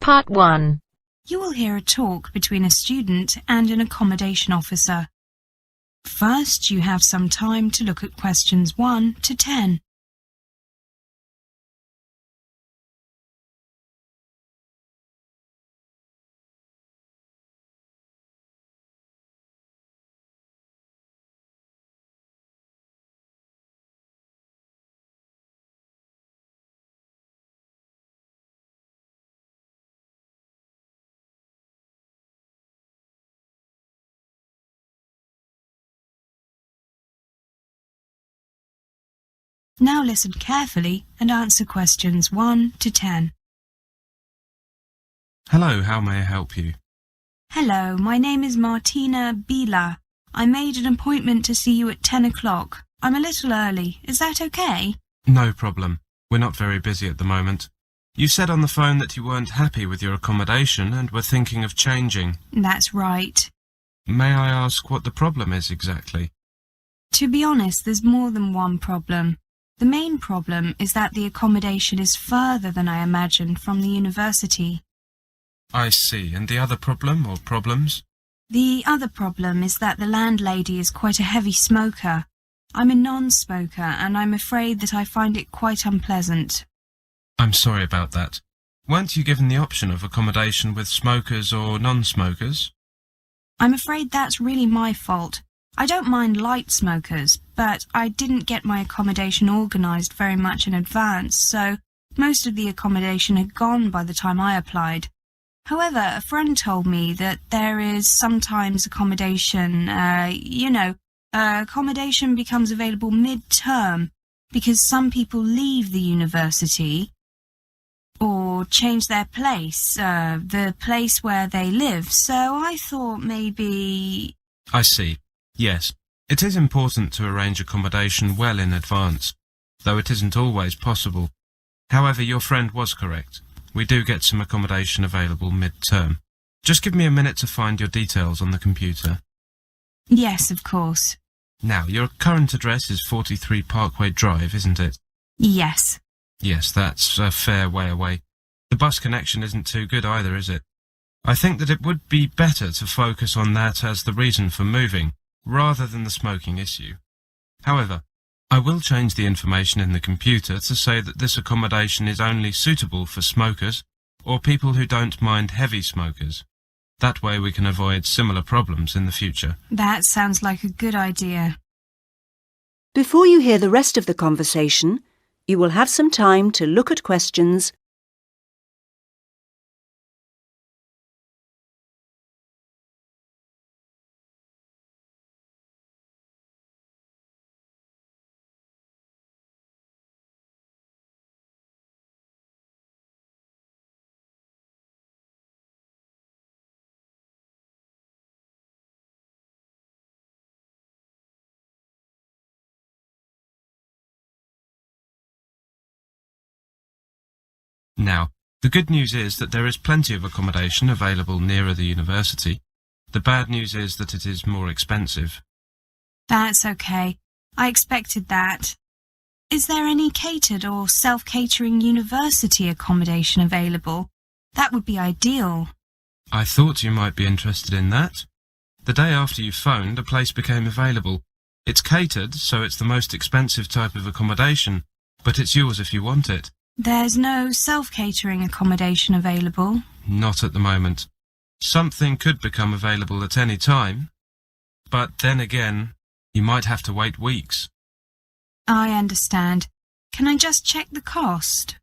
Part 1. You will hear a talk between a student and an accommodation officer. First, you have some time to look at questions 1 to 10. Now listen carefully and answer questions 1 to 10. Hello, how may I help you? Hello, my name is Martina Bila. I made an appointment to see you at 10 o'clock. I'm a little early. Is that okay? No problem. We're not very busy at the moment. You said on the phone that you weren't happy with your accommodation and were thinking of changing. That's right. May I ask what the problem is exactly? To be honest, there's more than one problem. The main problem is that the accommodation is further than I imagined from the university. I see. And the other problem or problems? The other problem is that the landlady is quite a heavy smoker. I'm a non-smoker and I'm afraid that I find it quite unpleasant. I'm sorry about that. Weren't you given the option of accommodation with smokers or non-smokers? I'm afraid that's really my fault. I don't mind light smokers, but I didn't get my accommodation organised very much in advance, so most of the accommodation had gone by the time I applied. However, a friend told me that there is sometimes accommodation, accommodation becomes available mid-term because some people leave the university or change their place, the place where they live, so I thought maybe... I see. Yes, it is important to arrange accommodation well in advance, though it isn't always possible. However, your friend was correct. We do get some accommodation available mid-term. Just give me a minute to find your details on the computer. Yes, of course. Now, your current address is 43 Parkway Drive, isn't it? Yes. Yes, that's a fair way away. The bus connection isn't too good either, is it? I think that it would be better to focus on that as the reason for moving, rather than the smoking issue. However, I will change the information in the computer to say that this accommodation is only suitable for smokers or people who don't mind heavy smokers. That way we can avoid similar problems in the future. That sounds like a good idea. Before you hear the rest of the conversation, you will have some time to look at questions Now, the good news is that there is plenty of accommodation available nearer the university. The bad news is that it is more expensive. That's okay. I expected that. Is there any catered or self-catering university accommodation available? That would be ideal. I thought you might be interested in that. The day after you phoned, a place became available. It's catered, so it's the most expensive type of accommodation, but it's yours if you want it. There's no self-catering accommodation available? Not at the moment. Something could become available at any time, but then again, you might have to wait weeks. I understand. Can I just check the cost?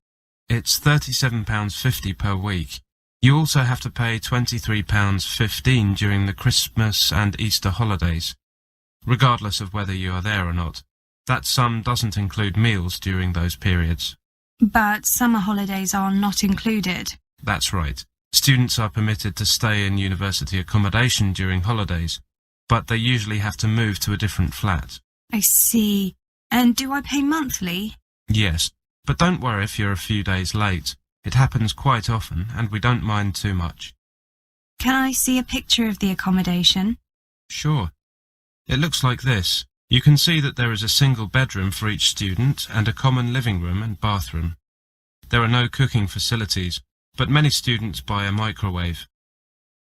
It's £37.50 per week. You also have to pay £23.15 during the Christmas and Easter holidays, regardless of whether you are there or not. That sum doesn't include meals during those periods. But summer holidays are not included. That's right. Students are permitted to stay in university accommodation during holidays, but they usually have to move to a different flat. I see. And do I pay monthly? Yes, but don't worry if you're a few days late. It happens quite often, and we don't mind too much. Can I see a picture of the accommodation? Sure. It looks like this. You can see that there is a single bedroom for each student and a common living room and bathroom. There are no cooking facilities, but many students buy a microwave.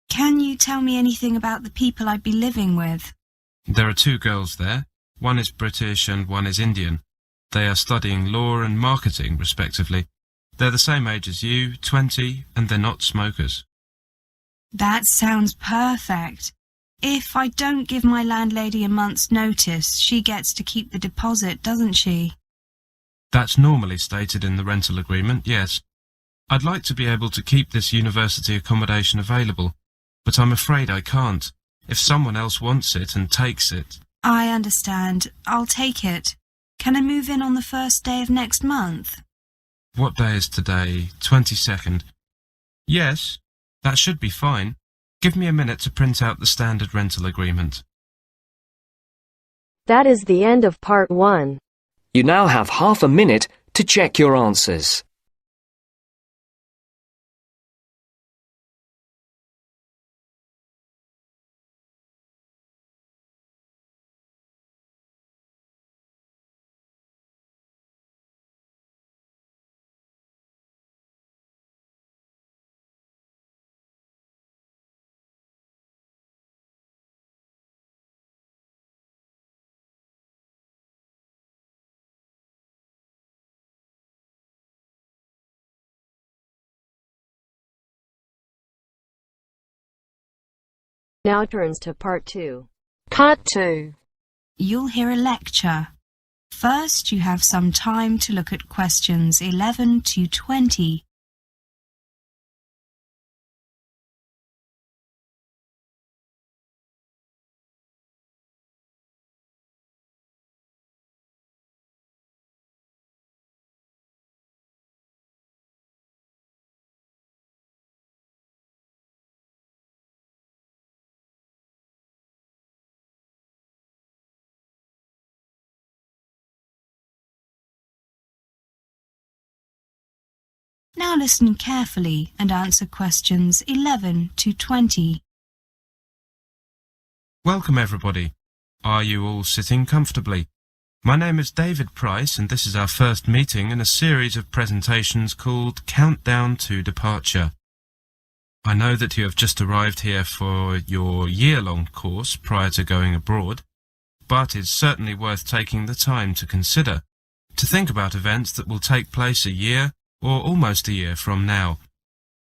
Can you tell me anything about the people I'd be living with? There are 2 girls there. One is British and one is Indian. They are studying law and marketing, respectively. They're the same age as you, 20, and they're not smokers. That sounds perfect. If I don't give my landlady a month's notice, she gets to keep the deposit, doesn't she? That's normally stated in the rental agreement, yes. I'd like to be able to keep this university accommodation available, but I'm afraid I can't. If someone else wants it and takes it... I understand. I'll take it. Can I move in on the first day of next month? What day is today? 22nd. Yes, that should be fine. Give me a minute to print out the standard rental agreement. That is the end of part 1. You now have half a minute to check your answers. Now turns to part 2. Part 2. You'll hear a lecture. First, you have some time to look at questions 11 to 20. Now listen carefully and answer questions 11 to 20. Welcome, everybody. Are you all sitting comfortably? My name is David Price, and this is our first meeting in a series of presentations called Countdown to Departure. I know that you have just arrived here for your year-long course prior to going abroad, but it's certainly worth taking the time to consider, to think about events that will take place a year or almost a year from now.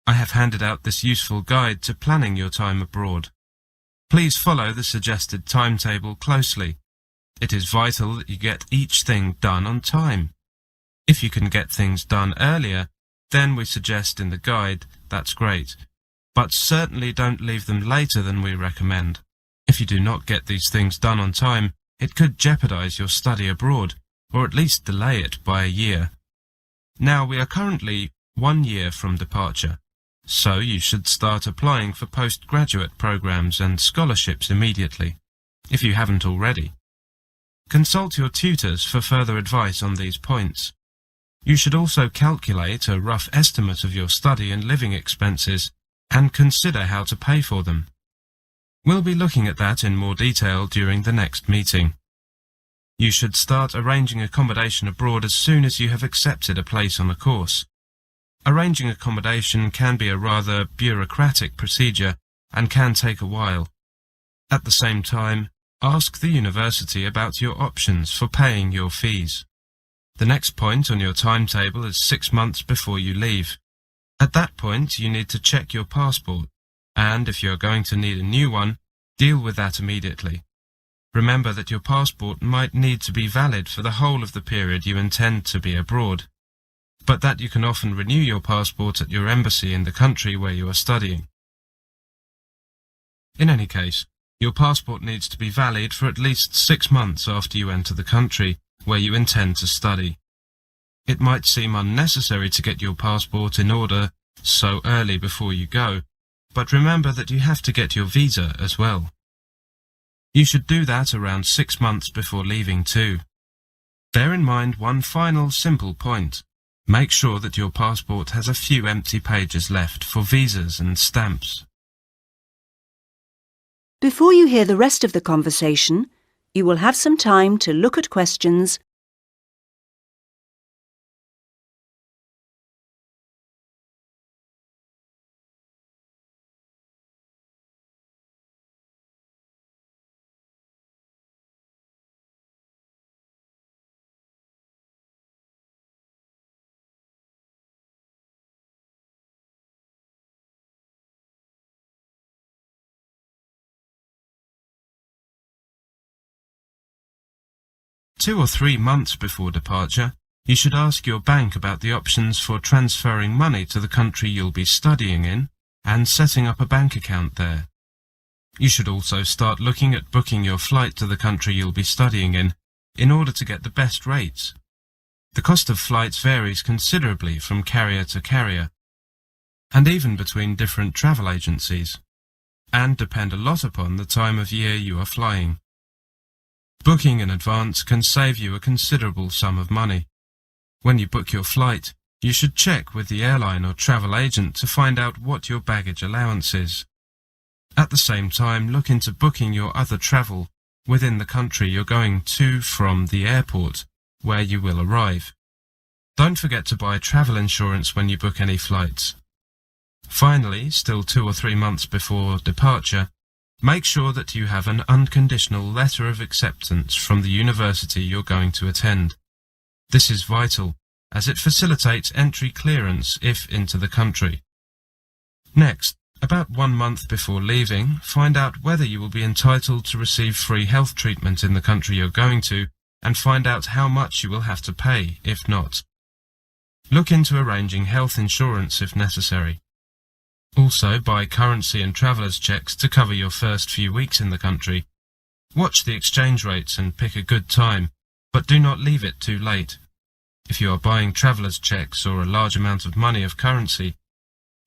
I have handed out this useful guide to planning your time abroad. Please follow the suggested timetable closely. It is vital that you get each thing done on time. If you can get things done earlier, then we suggest in the guide, that's great. But certainly don't leave them later than we recommend. If you do not get these things done on time, it could jeopardize your study abroad, or at least delay it by a year. Now, we are currently 1 year from departure, so you should start applying for postgraduate programs and scholarships immediately, if you haven't already. Consult your tutors for further advice on these points. You should also calculate a rough estimate of your study and living expenses and consider how to pay for them. We'll be looking at that in more detail during the next meeting. You should start arranging accommodation abroad as soon as you have accepted a place on a course. Arranging accommodation can be a rather bureaucratic procedure and can take a while. At the same time, ask the university about your options for paying your fees. The next point on your timetable is 6 months before you leave. At that point, you need to check your passport, and if you are going to need a new one, deal with that immediately. Remember that your passport might need to be valid for the whole of the period you intend to be abroad, but that you can often renew your passport at your embassy in the country where you are studying. In any case, your passport needs to be valid for at least 6 months after you enter the country where you intend to study. It might seem unnecessary to get your passport in order so early before you go, but remember that you have to get your visa as well. You should do that around 6 months before leaving too. Bear in mind one final simple point. Make sure that your passport has a few empty pages left for visas and stamps. Before you hear the rest of the conversation, you will have some time to look at questions 2 or 3 months before departure, you should ask your bank about the options for transferring money to the country you'll be studying in and setting up a bank account there. You should also start looking at booking your flight to the country you'll be studying in order to get the best rates. The cost of flights varies considerably from carrier to carrier, and even between different travel agencies, and depend a lot upon the time of year you are flying. Booking in advance can save you a considerable sum of money. When you book your flight, you should check with the airline or travel agent to find out what your baggage allowance is. At the same time, look into booking your other travel within the country you're going to from the airport where you will arrive. Don't forget to buy travel insurance when you book any flights. Finally, still 2 or 3 months before departure, make sure that you have an unconditional letter of acceptance from the university you're going to attend. This is vital, as it facilitates entry clearance if into the country. Next, about 1 month before leaving, find out whether you will be entitled to receive free health treatment in the country you're going to, and find out how much you will have to pay if not. Look into arranging health insurance if necessary. Also, buy currency and traveller's checks to cover your first few weeks in the country. Watch the exchange rates and pick a good time, but do not leave it too late. If you are buying traveller's checks or a large amount of money of currency,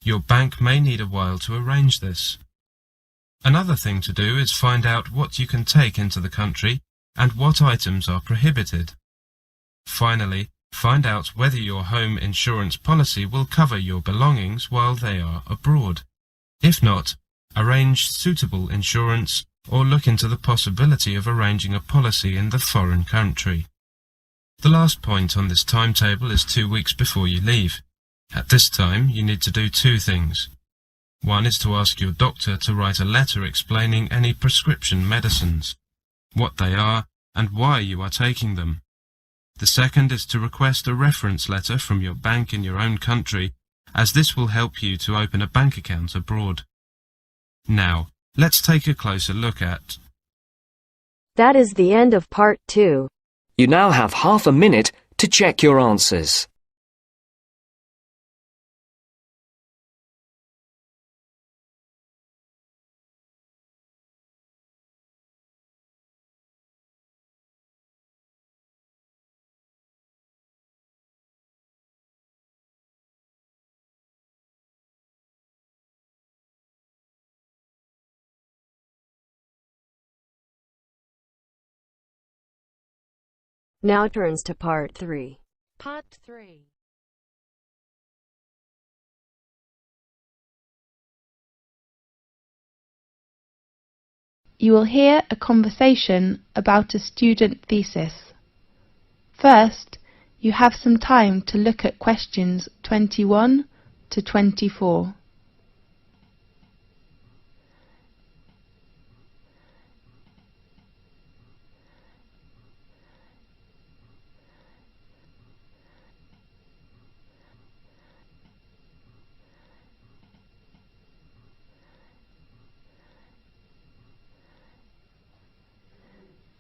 your bank may need a while to arrange this. Another thing to do is find out what you can take into the country and what items are prohibited. Finally, find out whether your home insurance policy will cover your belongings while they are abroad. If not, arrange suitable insurance or look into the possibility of arranging a policy in the foreign country. The last point on this timetable is 2 weeks before you leave. At this time, you need to do 2 things. One is to ask your doctor to write a letter explaining any prescription medicines, what they are, and why you are taking them. The second is to request a reference letter from your bank in your own country, as this will help you to open a bank account abroad. Now, let's take a closer look at. That is the end of part 2. You now have half a minute to check your answers. Now turns to part 3. Part 3. You will hear a conversation about a student thesis. First, you have some time to look at questions 21 to 24.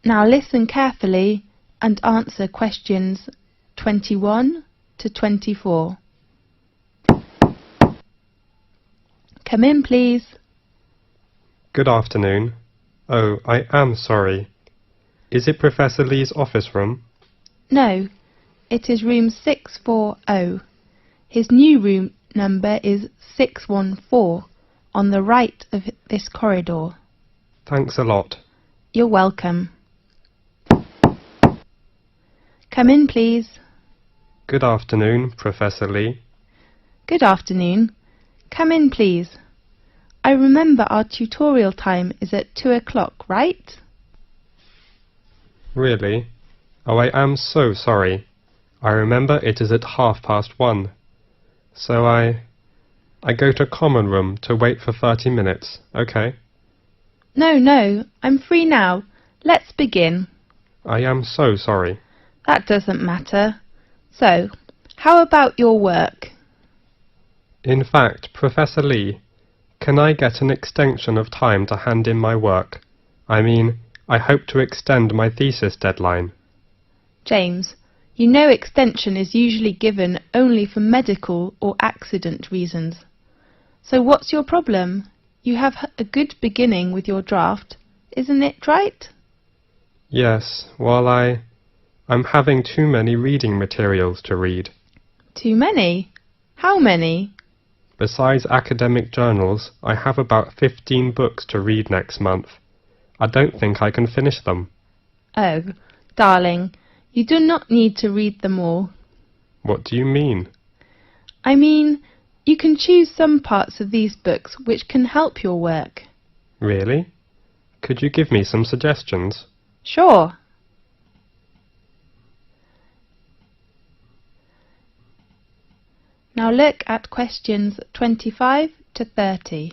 Now listen carefully and answer questions 21 to 24. Come in, please. Good afternoon. Oh, I am sorry. Is it Professor Lee's office room? No, it is room 640. His new room number is 614 on the right of this corridor. Thanks a lot. You're welcome. Come in, please. Good afternoon, Professor Lee. Good afternoon. Come in, please. I remember our tutorial time is at 2 o'clock, right? Really? Oh, I am so sorry. I remember it is at 1:30. So I go to common room to wait for 30 minutes, okay? No, I'm free now. Let's begin. I am so sorry. That doesn't matter. So, how about your work? In fact, Professor Lee, can I get an extension of time to hand in my work? I mean, I hope to extend my thesis deadline. James, you know extension is usually given only for medical or accident reasons. So what's your problem? You have a good beginning with your draft, isn't it right? Yes, well, I'm having too many reading materials to read. Too many? How many? Besides academic journals, I have about 15 books to read next month. I don't think I can finish them. Oh, darling, you do not need to read them all. What do you mean? I mean, you can choose some parts of these books which can help your work. Really? Could you give me some suggestions? Sure. Now look at questions 25 to 30.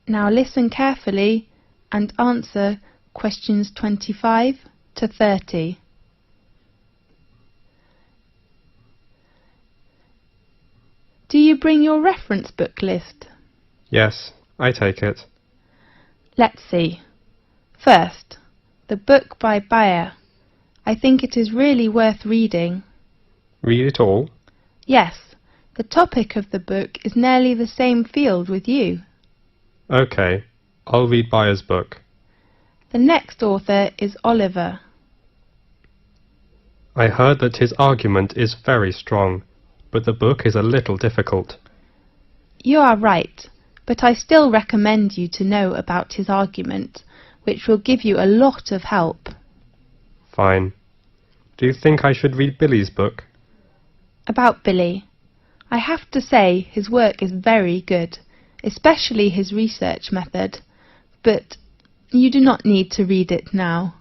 Now listen carefully and answer questions 25 to 30. Do you bring your reference book list? Yes, I take it. Let's see. First, the book by Bayer. I think it is really worth reading. Read it all? Yes, the topic of the book is nearly the same field with you. Okay, I'll read Bayer's book. The next author is Oliver. I heard that his argument is very strong, but the book is a little difficult. You are right, but I still recommend you to know about his argument, which will give you a lot of help. Fine. Do you think I should read Billy's book? About Billy. I have to say his work is very good, especially his research method, but you do not need to read it now.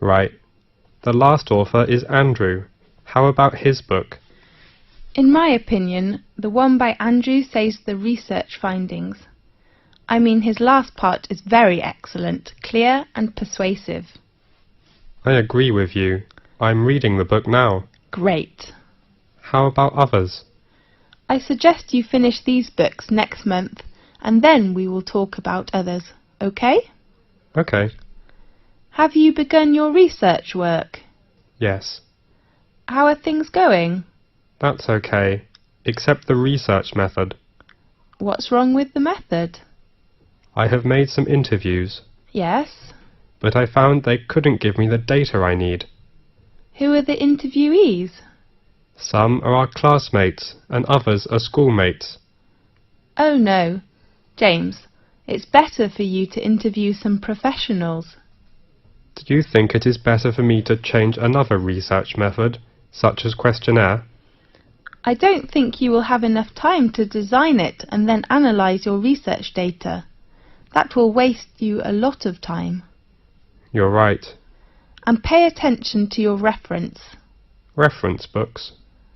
Right. The last author is Andrew. How about his book? In my opinion, the one by Andrew says the research findings. I mean, his last part is very excellent, clear and persuasive. I agree with you. I'm reading the book now. Great. How about others? I suggest you finish these books next month, and then we will talk about others, okay? Okay. Have you begun your research work? Yes. How are things going? That's okay, except the research method. What's wrong with the method? I have made some interviews, Yes. but I found they couldn't give me the data I need. Who are the interviewees? Some are our classmates and others are schoolmates. Oh no. James, it's better for you to interview some professionals. Do you think it is better for me to change another research method, such as questionnaire? I don't think you will have enough time to design it and then analyse your research data. That will waste you a lot of time. You're right. And pay attention to your reference. Reference books?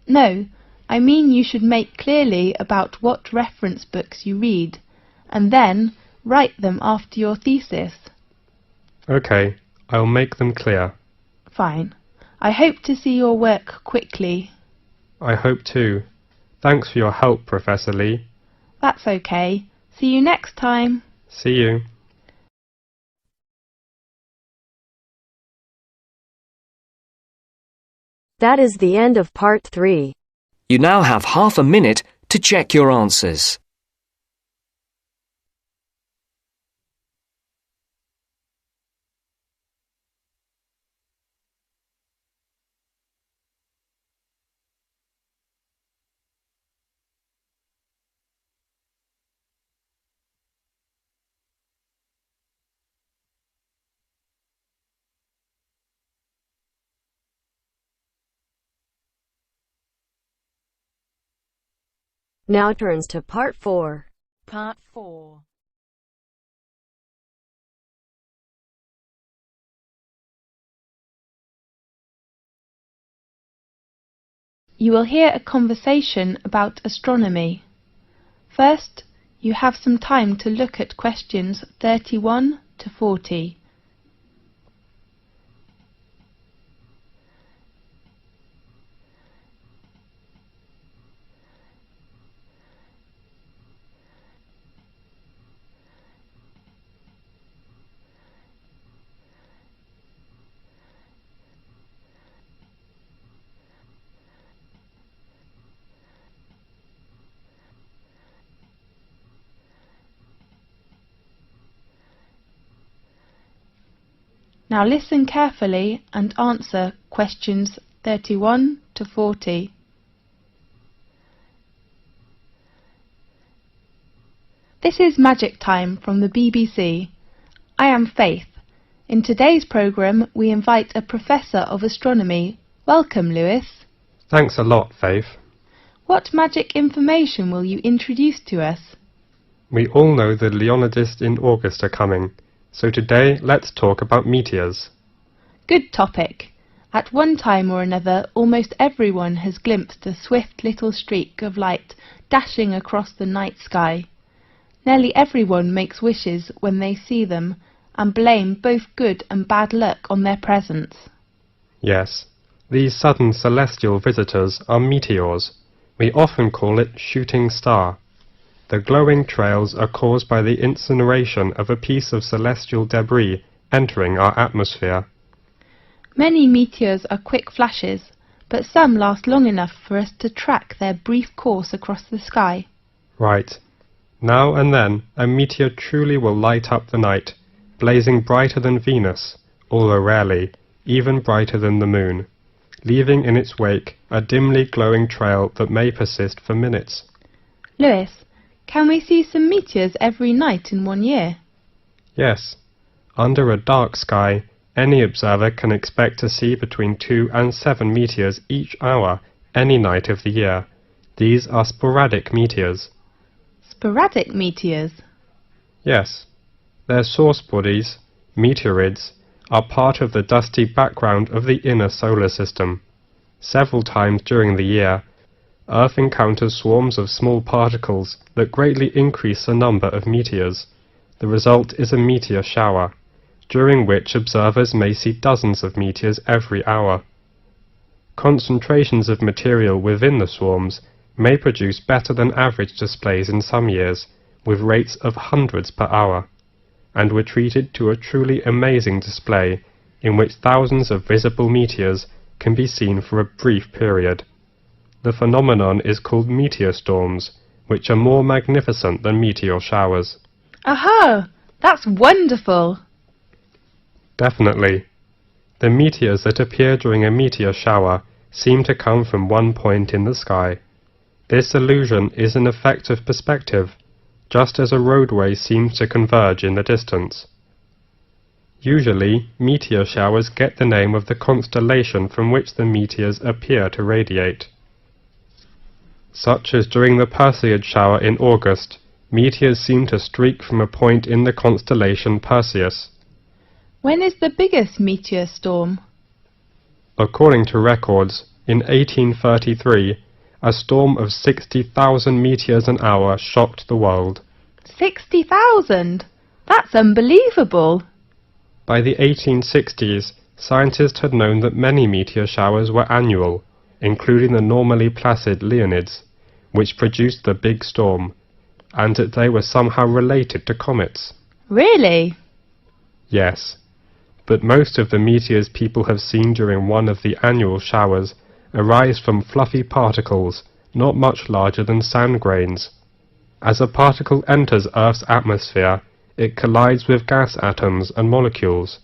No, I mean you should make clearly about what reference books you read, and then write them after your thesis. Okay, I'll make them clear. Fine. I hope to see your work quickly. I hope too. Thanks for your help, Professor Lee. That's okay. See you next time. See you. That is the end of part 3. You now have half a minute to check your answers. Now turns to part 4. Part 4. You will hear a conversation about astronomy. First, you have some time to look at questions 31 to 40. Now listen carefully and answer questions 31 to 40. This is Magic Time from the BBC. I am Faith. In today's programme we invite a Professor of Astronomy. Welcome, Lewis. Thanks a lot, Faith. What magic information will you introduce to us? We all know the Leonidas in August are coming, so today let's talk about meteors. Good topic. At one time or another, almost everyone has glimpsed a swift little streak of light dashing across the night sky. Nearly everyone makes wishes when they see them and blame both good and bad luck on their presence. Yes, these sudden celestial visitors are meteors. We often call it shooting star. The glowing trails are caused by the incineration of a piece of celestial debris entering our atmosphere. Many meteors are quick flashes, but some last long enough for us to track their brief course across the sky. Right. Now and then, a meteor truly will light up the night, blazing brighter than Venus, although rarely, even brighter than the moon, leaving in its wake a dimly glowing trail that may persist for minutes. Lewis, can we see some meteors every night in 1 year? Yes. Under a dark sky, any observer can expect to see between 2 and 7 meteors each hour, any night of the year. These are sporadic meteors. Sporadic meteors? Yes. Their source bodies, meteorids, are part of the dusty background of the inner solar system. Several times during the year, Earth encounters swarms of small particles that greatly increase the number of meteors. The result is a meteor shower, during which observers may see dozens of meteors every hour. Concentrations of material within the swarms may produce better than average displays in some years, with rates of hundreds per hour, and were treated to a truly amazing display in which thousands of visible meteors can be seen for a brief period. The phenomenon is called meteor storms, which are more magnificent than meteor showers. Aha! That's wonderful! Definitely. The meteors that appear during a meteor shower seem to come from one point in the sky. This illusion is an effect of perspective, just as a roadway seems to converge in the distance. Usually, meteor showers get the name of the constellation from which the meteors appear to radiate. Such as during the Perseid shower in August, meteors seem to streak from a point in the constellation Perseus. When is the biggest meteor storm? According to records, in 1833, a storm of 60,000 meteors an hour shocked the world. 60,000? That's unbelievable! By the 1860s, scientists had known that many meteor showers were annual, including the normally placid Leonids, which produced the big storm, and that they were somehow related to comets. Really? Yes, but most of the meteors people have seen during one of the annual showers arise from fluffy particles not much larger than sand grains. As a particle enters Earth's atmosphere, it collides with gas atoms and molecules.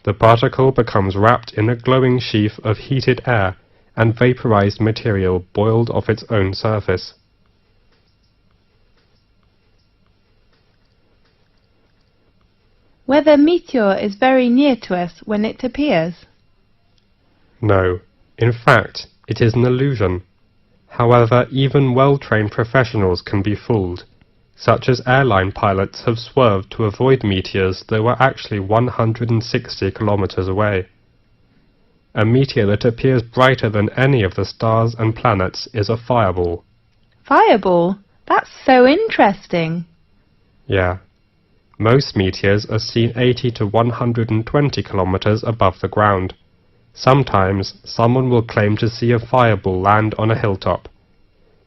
The particle becomes wrapped in a glowing sheath of heated air and vaporized material boiled off its own surface. Whether meteor is very near to us when it appears? No, in fact, it is an illusion. However, even well-trained professionals can be fooled, such as airline pilots have swerved to avoid meteors that were actually 160 kilometers away. A meteor that appears brighter than any of the stars and planets is a fireball. Fireball? That's so interesting. Yeah. Most meteors are seen 80 to 120 kilometers above the ground. Sometimes someone will claim to see a fireball land on a hilltop.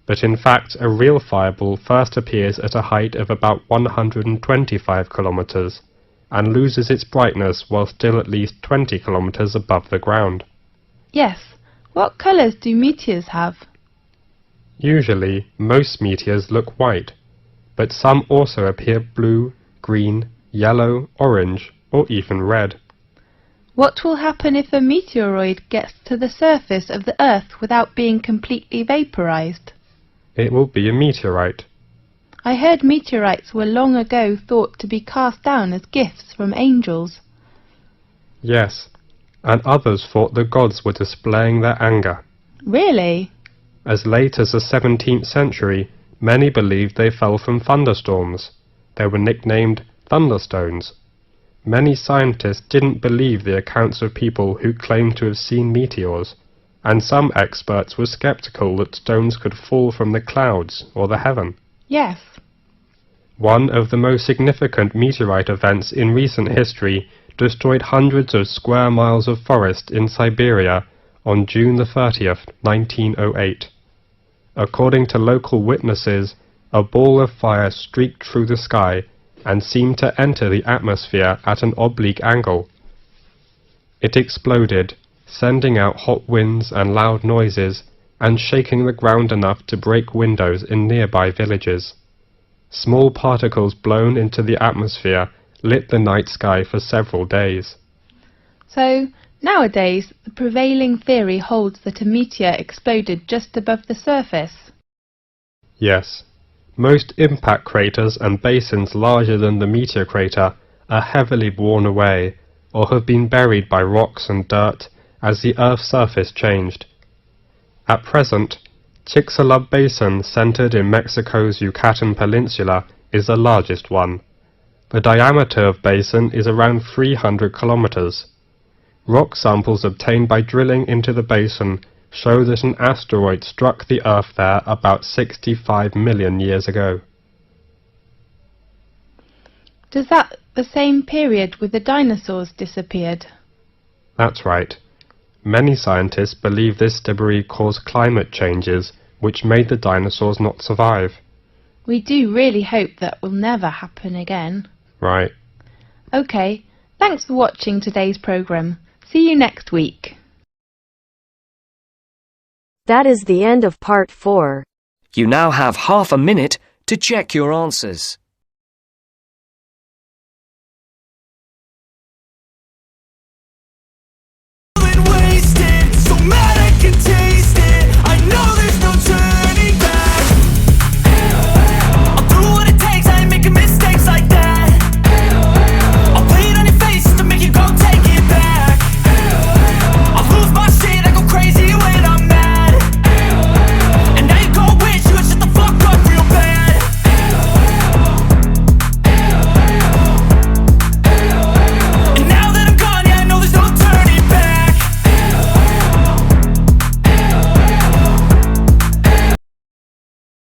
But in fact, a real fireball first appears at a height of about 125 kilometers and loses its brightness while still at least 20 kilometers above the ground. Yes. What colours do meteors have? Usually, most meteors look white, but some also appear blue, green, yellow, orange, or even red. What will happen if a meteoroid gets to the surface of the Earth without being completely vaporized? It will be a meteorite. I heard meteorites were long ago thought to be cast down as gifts from angels. Yes, and others thought the gods were displaying their anger. Really? As late as the 17th century, many believed they fell from thunderstorms. They were nicknamed thunderstones. Many scientists didn't believe the accounts of people who claimed to have seen meteors, and some experts were skeptical that stones could fall from the clouds or the heaven. Yes. One of the most significant meteorite events in recent history destroyed hundreds of square miles of forest in Siberia on June the 30th, 1908. According to local witnesses, a ball of fire streaked through the sky and seemed to enter the atmosphere at an oblique angle. It exploded, sending out hot winds and loud noises, and shaking the ground enough to break windows in nearby villages. Small particles blown into the atmosphere lit the night sky for several days. So, nowadays, the prevailing theory holds that a meteor exploded just above the surface. Yes. Most impact craters and basins larger than the meteor crater are heavily worn away or have been buried by rocks and dirt as the Earth's surface changed. At present, Chicxulub Basin, centered in Mexico's Yucatan Peninsula, is the largest one. The diameter of basin is around 300 kilometers. Rock samples obtained by drilling into the basin show that an asteroid struck the Earth there about 65 million years ago. Does that the same period with the dinosaurs disappeared? That's right. Many scientists believe this debris caused climate changes which made the dinosaurs not survive. We do really hope that will never happen again. Right. OK, thanks for watching today's programme. See you next week. That is the end of part 4. You now have half a minute to check your answers.